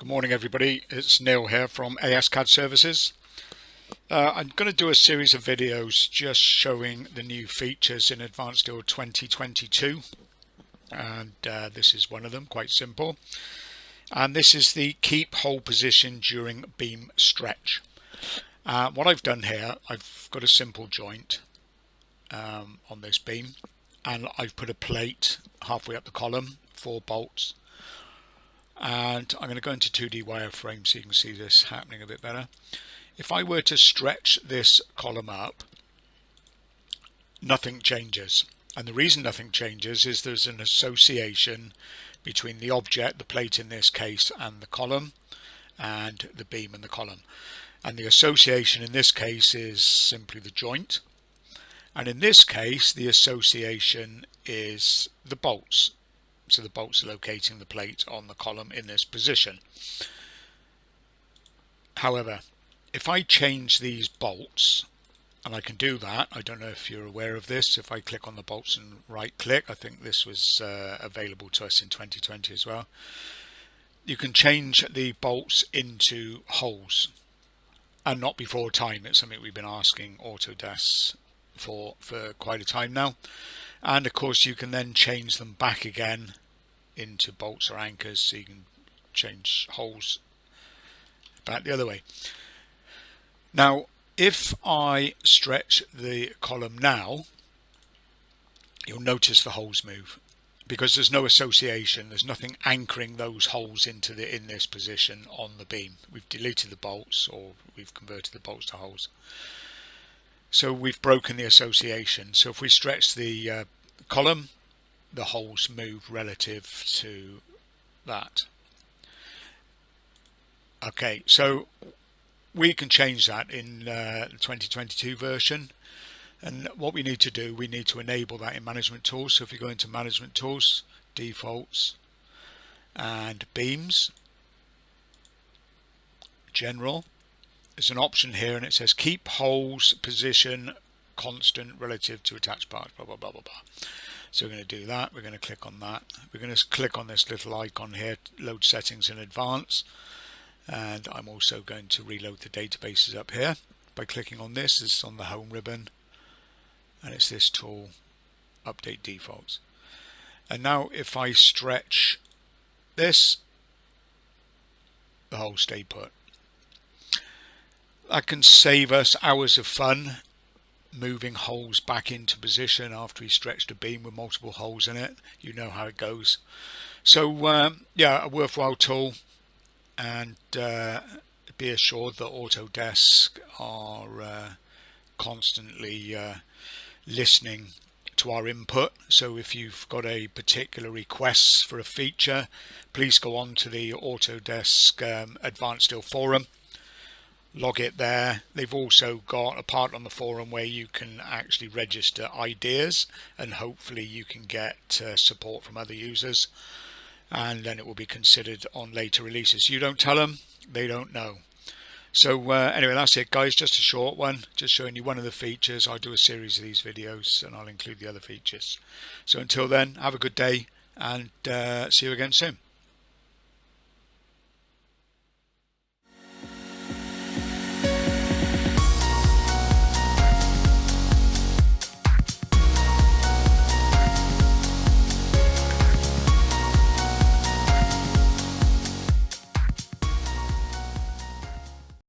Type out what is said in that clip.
Good morning everybody, it's Neil here from AS Services. I'm going to do a series of videos just showing the new features in Advance Steel 2022 and this is one of them, quite simple. And this is the keep hold position during beam stretch. What I've done here, I've got a simple joint on this beam and I've put a plate halfway up the column, 4 bolts. And I'm going to go into 2D wireframe so you can see this happening a bit better. If I were to stretch this column up, nothing changes. And the reason nothing changes is there's an association between the object, the plate in this case, and the column, and the beam and the column. And the association in this case is simply the joint. And in this case, the association is the bolts. So the bolts are locating the plate on the column in this position. However, if I change these bolts, and I can do that, I don't know if you're aware of this, if I click on the bolts and right click, I think this was available to us in 2020 as well, you can change the bolts into holes, and not before time. It's something we've been asking Autodesk for quite a time now. And of course you can then change them back again into bolts or anchors, so you can change holes back the other way. Now if I stretch the column now, you'll notice the holes move because there's no association, there's nothing anchoring those holes in this position on the beam. We've deleted the bolts, or we've converted the bolts to holes. So we've broken the association. So if we stretch the column, the holes move relative to that. Okay, so we can change that in the 2022 version. And what we need to do, we need to enable that in Management Tools. So if you go into Management Tools, Defaults, and Beams, General, there's an option here and it says keep holes position constant relative to attached parts, blah blah blah blah blah. So we're going to do that. We're going to click on that. We're going to click on this little icon here, load settings in advance, and I'm also going to reload the databases up here by clicking on this. It's on the home ribbon and it's this tool, update defaults. And now if I stretch this, the holes stay put. That can save us hours of fun moving holes back into position after we stretched a beam with multiple holes in it. You know how it goes. So yeah, a worthwhile tool, and be assured that Autodesk are constantly listening to our input. So if you've got a particular request for a feature, please go on to the Autodesk Advance Steel forum, log it there. They've also got a part on the forum where you can actually register ideas, and hopefully you can get support from other users, and then it will be considered on later releases. You don't tell them, they don't know. So anyway, that's it guys, just a short one, just showing you one of the features. I'll do a series of these videos and I'll include the other features. So until then, have a good day and see you again soon.